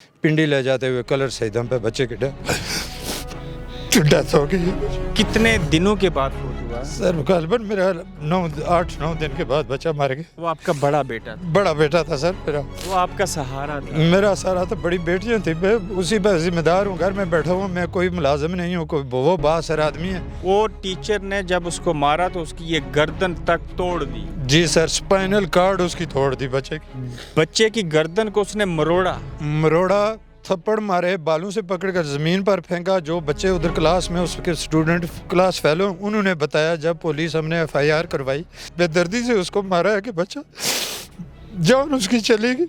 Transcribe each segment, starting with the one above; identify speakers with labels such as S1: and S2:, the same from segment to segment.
S1: पिंडी ले जाते हुए कलर सही दम पे बच्चे की डेथ हो गई।
S2: कितने दिनों के बाद फोट हुआ?
S1: सर गालिबन मेरा 8-9 दिन के बाद बच्चा मर गया।
S2: वो आपका बड़ा बेटा था?
S1: बड़ा बेटा था सर मेरा।
S2: वो आपका सहारा था?
S1: मेरा सारा तो बड़ी बेटियां थी, मैं उसी पर जिम्मेदार हूँ। घर में बैठा हूँ, मैं कोई मुलाजिम नहीं हूँ, कोई वो बासर आदमी है।
S2: वो टीचर ने जब उसको मारा तो उसकी ये गर्दन तक तोड़ दी?
S1: जी सर, स्पाइनल कार्ड उसकी तोड़ दी बच्चे की।
S2: बच्चे की गर्दन को उसने
S1: मरोड़ा, थप्पड़ मारे, बालों से पकड़कर ज़मीन पर फेंका। जो बच्चे उधर क्लास में उसके स्टूडेंट क्लास फेलो, उन्होंने बताया जब पुलिस हमने FIR करवाई, बेदर्दी से उसको मारा है कि बच्चा जान उसकी चलेगी।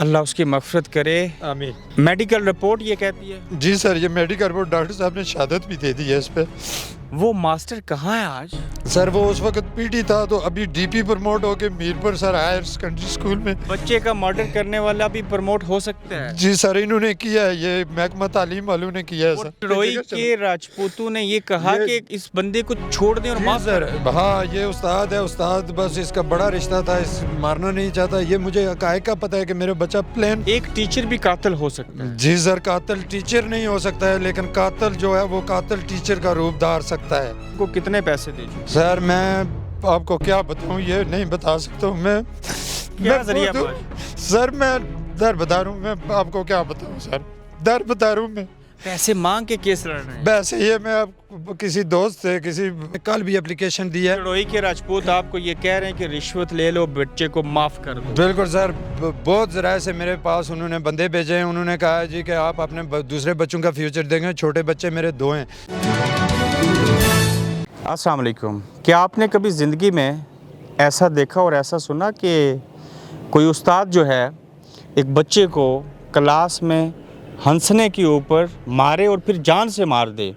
S2: अल्लाह उसकी मग़फ़िरत करे,
S1: आमीन।
S2: मेडिकल रिपोर्ट ये कहती है?
S1: जी सर, ये मेडिकल रिपोर्ट डॉक्टर साहब ने शहादत भी दे दी है इस पे।
S2: वो मास्टर कहाँ है आज?
S1: सर वो उस वक्त PT था, तो अभी DP प्रमोट होके Mirpur sir higher secondary school में।
S2: बच्चे का मर्डर करने वाला भी प्रमोट हो सकता है?
S1: जी सर, इन्होंने किया है, ये महकमा तालीम वालों ने किया है सर।
S2: रोई के राजपूतों ने ये कहा कि इस बंदे को छोड़ दें और माफ
S1: सर। हाँ, ये उस्ताद है, उस्ताद बस इसका बड़ा रिश्ता था, इस मारना नहीं चाहता। ये मुझे का पता है कि मेरा बच्चा प्लेन।
S2: एक टीचर भी कातिल हो सकता है?
S1: जी सर, कातिल टीचर नहीं हो सकता है, लेकिन कातिल जो है वो कातिल टीचर का रूप धार सकता है।
S2: को कितने पैसे दे चुके?
S1: सर मैं आपको क्या बताऊं, ये नहीं बता सकता हूं मैं।
S2: क्या जरिया
S1: सर मैं दर बता रहा हूं, मैं आपको क्या बताऊं सर, दर बता रहा हूं मैं।
S2: पैसे मांग के केस लड़ रहे हैं?
S1: वैसे ये मैं आप किसी दोस्त से कल भी एप्लीकेशन दी है।
S2: रोई के राजपूत आपको ये कह रहे हैं कि रिश्वत ले लो, बच्चे को माफ कर दो?
S1: बिल्कुल सर, बहुत ज़राए से मेरे पास उन्होंने बंदे भेजे हैं। उन्होंने कहा है जी कि आप अपने दूसरे बच्चों का फ्यूचर देंगे। छोटे बच्चे मेरे 2 हैं।
S2: अस्सलाम वालेकुम। क्या आपने कभी ज़िंदगी में ऐसा देखा और ऐसा सुना कि कोई उस्ताद जो है एक बच्चे को क्लास में हंसने के ऊपर मारे और फिर जान से मार दे?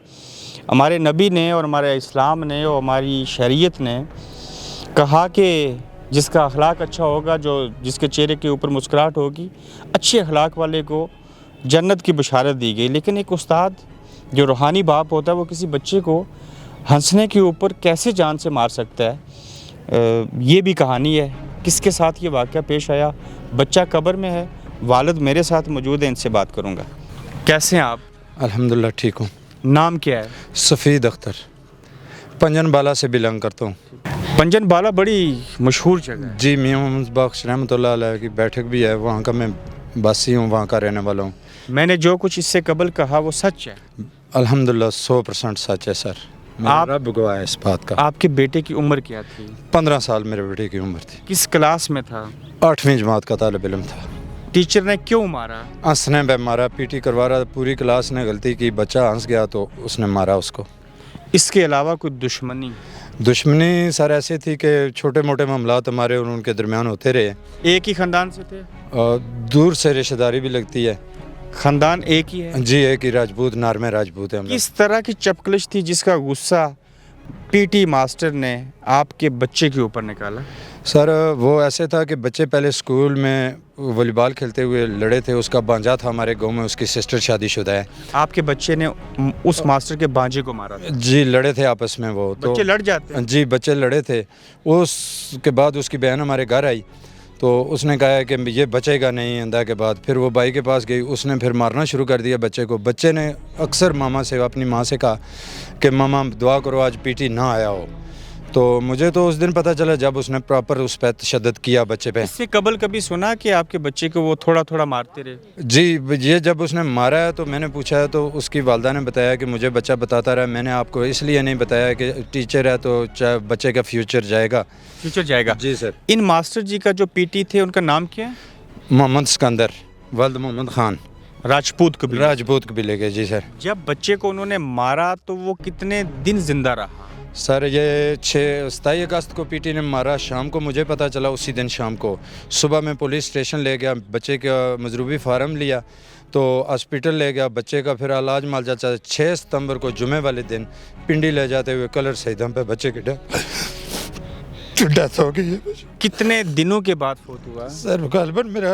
S2: हमारे नबी ने और हमारे इस्लाम ने और हमारी शरीयत ने कहा कि जिसका अखलाक अच्छा होगा, जो जिसके चेहरे के ऊपर मुस्कुराहट होगी, अच्छे अखलाक वाले को जन्नत की बशारत दी गई। लेकिन एक उस्ताद जो रूहानी बाप होता है वो किसी बच्चे को हंसने के ऊपर कैसे जान से मार सकता है? ये भी कहानी है। किसके साथ ये वाक़या पेश आया? बच्चा कब्र में है, वालिद मेरे साथ मौजूद है, इनसे बात करूँगा। कैसे हैं आप?
S1: अल्हम्दुलिल्लाह ठीक हूँ।
S2: नाम क्या है?
S1: सफ़ीद अख्तर, पंजन बाला से बिलोंग करता हूँ।
S2: पंजन बाला बड़ी मशहूर जगह है।
S1: जी, मियां मोहम्मद बख्श रहमतुल्लाह अलैह की बैठक भी है, वहाँ का मैं बासी हूँ, वहाँ का रहने वाला हूँ।
S2: मैंने जो कुछ इससे कबल कहा वो सच है?
S1: अल्हम्दुलिल्लाह 100% सच है सर।
S2: आप
S1: रब गवाह है इस बात का।
S2: आपके बेटे की उम्र क्या थी?
S1: 15 साल मेरे बेटे की उम्र थी।
S2: किस क्लास में था?
S1: 8वीं जमात का तालिब इल्म था।
S2: टीचर ने क्यों मारा?
S1: हंसने पे मारा, PT करवा रहा, पूरी क्लास ने गलती की, बच्चा हंस गया तो उसने मारा उसको।
S2: इसके अलावा कोई दुश्मनी?
S1: दुश्मनी सर ऐसी थी कि छोटे मोटे मामलात हमारे और उनके दरमियान होते रहे।
S2: एक ही ख़ानदान से थे?
S1: और दूर से रिश्तेदारी भी लगती है।
S2: ख़ानदान एक ही है?
S1: जी, एक ही राजपूत, नारमे राजपूत है हम लोग।
S2: किस तरह की चपकलिश थी जिसका गुस्सा PT मास्टर ने आपके बच्चे के ऊपर निकाला?
S1: सर वो ऐसे था कि बच्चे पहले स्कूल में वॉलीबॉल खेलते हुए लड़े थे। उसका भांजा था हमारे गांव में, उसकी सिस्टर शादीशुदा है।
S2: आपके बच्चे ने उस मास्टर के भांजे को मारा था?
S1: जी, लड़े थे आपस में वो।
S2: बच्चे लड़ जाते हैं?
S1: जी, बच्चे लड़े थे। उसके बाद उसकी बहन हमारे घर आई तो उसने कहा कि ये बचेगा नहीं। अंदा के बाद फिर वो भाई के पास गई, उसने फिर मारना शुरू कर दिया बच्चे को। बच्चे ने अक्सर मामा से, अपनी माँ से कहा कि मामा दुआ करो आज PT ना आया हो। तो मुझे तो उस दिन पता चला जब उसने प्रॉपर उस पर तशद्दुद किया बच्चे पे।
S2: इससे कबल कभी सुना कि आपके बच्चे को वो थोड़ा थोड़ा मारते रहे?
S1: जी, ये जब उसने मारा है तो मैंने पूछा है तो उसकी वालदा ने बताया कि मुझे बच्चा बताता रहा, मैंने आपको इसलिए नहीं बताया कि टीचर है तो बच्चे का फ्यूचर जाएगा।
S2: फ्यूचर जाएगा?
S1: जी सर।
S2: इन मास्टर जी का जो PT थे उनका नाम क्या है?
S1: मोहम्मद सिकंदर, वल्द मोहम्मद खान,
S2: राजपूत
S1: कबीले के। जी सर।
S2: जब बच्चे को उन्होंने मारा तो वो कितने दिन जिंदा रहा?
S1: सर ये 27 अगस्त को PT ने मारा। शाम को मुझे पता चला, उसी दिन शाम को। सुबह मैं पुलिस स्टेशन ले गया, बच्चे का मजरूबी फार्म लिया तो हॉस्पिटल ले गया, बच्चे का फिर इलाज माल जाता। 6 सितंबर को जुमे वाले दिन पिंडी ले जाते हुए कलर सही दम पे बच्चे की डेथ हो गई है।
S2: कितने दिनों के बाद फोत हुआ?
S1: सर गालिबन मेरा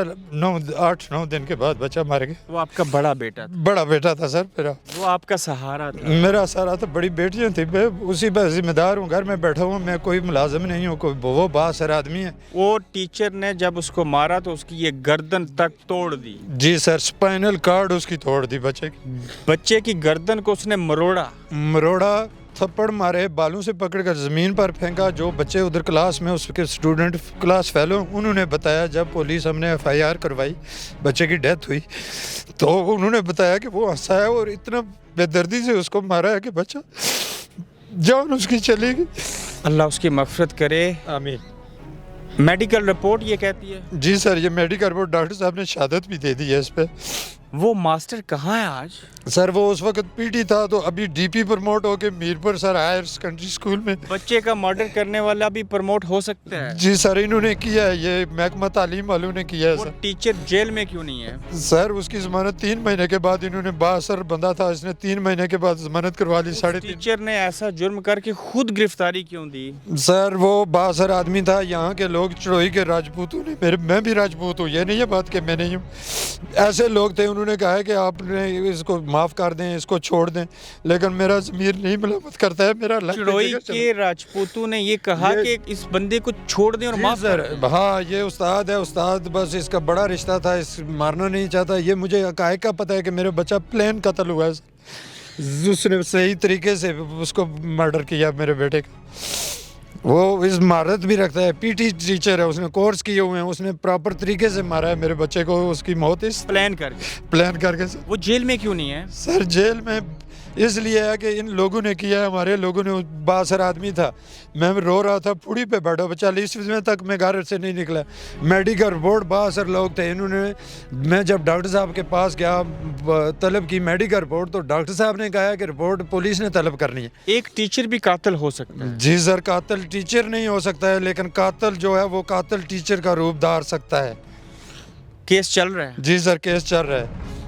S1: 8-9 दिन के बाद बच्चा मर गया।
S2: वो आपका बड़ा बेटा था?
S1: बड़ा बेटा था सर मेरा,
S2: वो आपका सहारा था?
S1: मेरा सारा तो बड़ी बेटियां थी, मैं उसी पर जिम्मेदार हूँ, घर में बैठा हूँ, मैं कोई मुलाजिम नहीं हूँ, कोई वो बासर आदमी है।
S2: वो टीचर ने जब उसको मारा तो उसकी ये गर्दन तक तोड़ दी?
S1: जी सर, स्पाइनल कार्ड उसकी तोड़ दी बच्चे की।
S2: बच्चे की गर्दन को उसने
S1: मरोड़ा, थप्पड़ मारे, बालों से पकड़कर ज़मीन पर फेंका। जो बच्चे उधर क्लास में उसके स्टूडेंट क्लास फेलो, उन्होंने बताया जब पुलिस हमने FIR करवाई, बच्चे की डेथ हुई, तो उन्होंने बताया कि वो हंसा है और इतना बेदर्दी से उसको मारा है कि बच्चा जान उसकी चली गई।
S2: अल्लाह उसकी मग़फ़िरत करे,
S1: आमीन।
S2: मेडिकल रिपोर्ट ये कहती है?
S1: जी सर, ये मेडिकल रिपोर्ट डॉक्टर साहब ने शहादत भी दे दी है इस पे।
S2: वो मास्टर कहाँ है आज?
S1: सर वो उस वक्त PT था, तो अभी DP प्रमोट होके Mirpur sir higher secondary school में।
S2: बच्चे का मर्डर करने वाला भी प्रमोट हो सकता है?
S1: जी सर, इन्होंने किया है, ये महकमा तालीम वालों ने किया है।
S2: वो
S1: सर
S2: टीचर जेल में क्यों नहीं है?
S1: सर उसकी जमानत 3 महीने के बाद, इन्होंने बासर बंदा था, इसने 3 महीने के बाद जमानत करवा ली। 3.5
S2: टीचर ने ऐसा जुर्म करके खुद गिरफ्तारी क्यों दी?
S1: सर वो बासर आदमी था, यहाँ के लोग चढ़ोई के राजपूतों ने, मैं भी राजपूत हूँ, ये नहीं है बात कि मैं नहीं हूँ, ऐसे लोग थे, उन्होंने कहा है कि आपने इसको माफ़ कर दें, इसको छोड़ दें, लेकिन मेरा ज़मीर नहीं मलामत करता है। मेरा
S2: चढ़ोई के राजपूतों ने ये कहा कि इस बंदे को छोड़ दें और माफ़ कर दें।
S1: हाँ, ये उस्ताद है, उस्ताद बस इसका बड़ा रिश्ता था, इस मारना नहीं चाहता। ये मुझे हक़ाइक़ का पता है कि मेरा बच्चा प्लेन कत्ल हुआ है, उसने सही तरीके से उसको मर्डर किया मेरे बेटे का। वो इस महारत भी रखता है, PT टीचर है, उसने कोर्स किए हुए हैं, उसने प्रॉपर तरीके से मारा है मेरे बच्चे को, उसकी मौत इस
S2: प्लान करके।
S1: सर।
S2: वो जेल में क्यों नहीं है?
S1: सर जेल में इसलिए है कि इन लोगों ने किया है, हमारे लोगों ने। बासर आदमी था, मैं रो रहा था, पूड़ी पे बैठा, 40वें तक मैं घर से नहीं निकला। मेडिकल रिपोर्ट बासर लोग थे, इन्होंने, मैं जब डॉक्टर साहब के पास गया, तलब की मेडिकल रिपोर्ट, तो डॉक्टर साहब ने कहा कि रिपोर्ट पुलिस ने तलब करनी है।
S2: एक टीचर भी कातिल हो सकता है?
S1: जी सर, कातिल टीचर नहीं हो सकता है, लेकिन कातिल जो है वो कातिल टीचर का रूप धार सकता है।
S2: केस चल रहा है?
S1: जी सर, केस चल रहा है,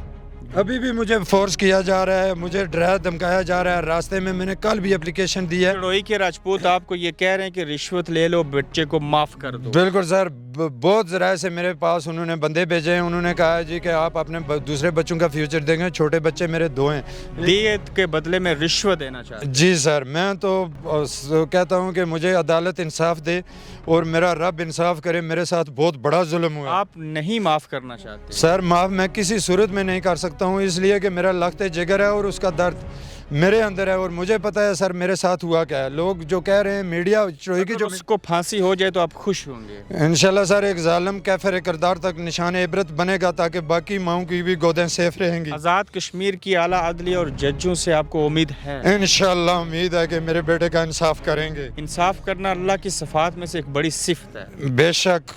S1: अभी भी मुझे फोर्स किया जा रहा है, मुझे डराया धमकाया जा रहा है। रास्ते में मैंने कल भी एप्लीकेशन दी है।
S2: चढ़ोई के राजपूत आपको ये कह रहे हैं कि रिश्वत ले लो, बच्चे को माफ़ कर दो?
S1: बिल्कुल सर, बहुत ज़राए से मेरे पास उन्होंने बंदे भेजे हैं, उन्होंने कहा है जी कि आप अपने दूसरे बच्चों का फ्यूचर देंगे, छोटे बच्चे मेरे 2 हैं।
S2: दियत के बदले में रिश्वत देना चाहते हैं?
S1: जी सर, मैं तो कहता हूँ कि मुझे अदालत इंसाफ दे और मेरा रब इंसाफ करे, मेरे साथ बहुत बड़ा जुल्म हुआ।
S2: आप नहीं माफ़ करना चाहते?
S1: सर माफ़ मैं किसी सूरत में नहीं कर सकता हूँ, इसलिए कि मेरा लख्त जिगर है और उसका दर्द मेरे अंदर है, और मुझे पता है सर मेरे साथ हुआ क्या है। लोग जो कह रहे हैं मीडिया चढ़ोई की, जो
S2: उसको फांसी हो जाए तो आप खुश होंगे?
S1: इंशाल्लाह सर, एक जालिम कैफर किरदार तक निशान इबरत बनेगा, ताकि बाकी माओं की भी गोदें सेफ रहेंगी।
S2: आज़ाद कश्मीर की आला अदलिया और जजों से आपको उम्मीद है?
S1: इंशाल्लाह उम्मीद है कि मेरे बेटे का इंसाफ करेंगे।
S2: इंसाफ करना अल्लाह की सिफात में से एक बड़ी सिफत है।
S1: बेशक।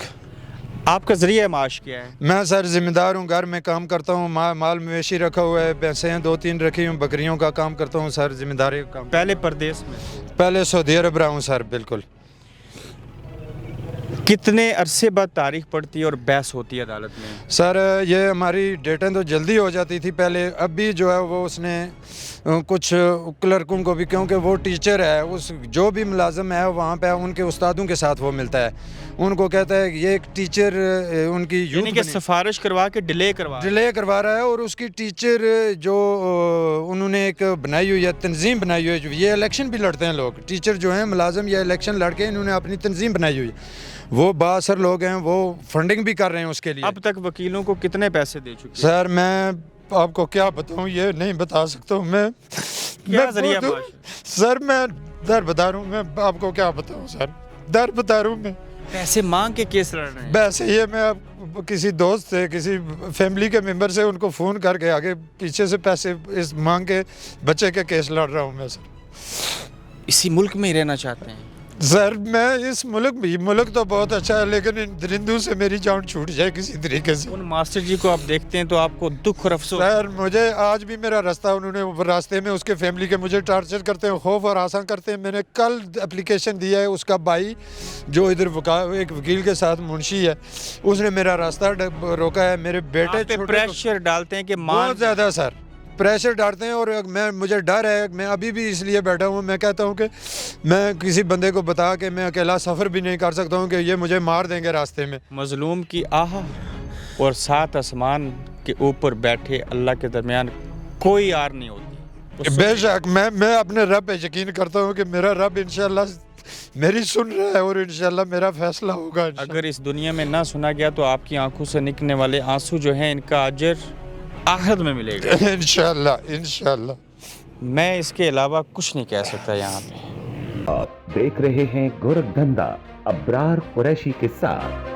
S2: आपका ज़रिया माश क्या है?
S1: मैं सर ज़िम्मेदार हूँ, घर में काम करता हूँ, माल मवेशी रखा हुआ है, भैंसें हैं 2-3 रखी हूँ, बकरियों का काम करता हूँ सर, जिम्मेदारी का काम।
S2: पहले परदेश में?
S1: पहले सऊदी अरब रहा हूँ सर। बिल्कुल।
S2: कितने अरसे बाद तारीख पड़ती है और बहस होती है अदालत में?
S1: सर ये हमारी डेटें तो जल्दी हो जाती थी पहले, अभी जो है वो उसने कुछ क्लर्कों को भी, क्योंकि वो टीचर है, उस जो भी मुलाजम है वहाँ पे उनके उस्तादों के साथ वो मिलता है, उनको कहता है ये एक टीचर उनकी
S2: यानी कि सिफारिश करवा के डिले करवा रहा है, और उसकी टीचर जो उन्होंने एक बनाई हुई है, तंजीम बनाई हुई है, ये इलेक्शन भी लड़ते हैं लोग, टीचर जो हैं मुलाजम, ये इलेक्शन लड़ के इन्होंने अपनी तंजीम बनाई हुई है, वो बासर लोग हैं, वो फंडिंग भी कर रहे हैं उसके लिए। अब तक वकीलों को कितने पैसे दे चुके हैं?
S1: सर मैं आपको क्या बताऊं, ये नहीं बता सकता हूँ मैं।
S2: क्या जरिया
S1: सर मैं दर बता रहा हूँ, मैं आपको क्या बताऊँ सर, दर बता रहा हूँ मैं।
S2: पैसे मांग के केस लड़ रहे हैं?
S1: वैसे ये मैं अब किसी दोस्त से, किसी फैमिली के मेंबर से उनको फ़ोन करके आगे पीछे से पैसे इस मांग के बच्चे के केस लड़ रहा हूँ मैं सर।
S2: इसी मुल्क में ही रहना चाहते हैं?
S1: सर मैं इस मुल्क तो बहुत अच्छा है, लेकिन इन दरिंदों से मेरी जान छूट जाए किसी तरीके से।
S2: उन मास्टर जी को आप देखते हैं तो आपको दुख और अफसोस?
S1: सर मुझे आज भी मेरा रास्ता, उन्होंने रास्ते में उसके फैमिली के मुझे टार्चर करते हैं, खौफ और आसान करते हैं। मैंने कल एप्लीकेशन दिया है, उसका भाई जो इधर एक वकील के साथ मुंशी है, उसने मेरा रास्ता रोका है। मेरे बेटे
S2: पे प्रेशर डालते हैं कि
S1: बहुत ज़्यादा सर, پریشر ڈالتے ہیں اور مجھے ڈر ہے. میں ابھی بھی اس لیے بیٹھا ہوں, میں کہتا ہوں کہ میں کسی بندے کو بتا کے میں اکیلا سفر بھی نہیں کر سکتا ہوں کہ یہ مجھے مار دیں گے راستے میں.
S2: مظلوم کی آہ اور سات آسمان کے اوپر بیٹھے اللہ کے درمیان کوئی آر نہیں ہوتی.
S1: بے شک میں اپنے رب پہ یقین کرتا ہوں کہ میرا رب انشاءاللہ میری سن رہا ہے اور انشاءاللہ میرا فیصلہ ہوگا.
S2: اگر اس دنیا میں نہ سنا گیا تو آپ کی آنکھوں سے نکلنے والے آنسو جو ہیں ان کا اجر آخرت میں ملے گا
S1: انشاءاللہ.
S2: میں اس کے علاوہ کچھ نہیں کہہ سکتا یہاں پہ.
S3: آپ دیکھ رہے ہیں گورکھ دھندا ابرار قریشی کے ساتھ.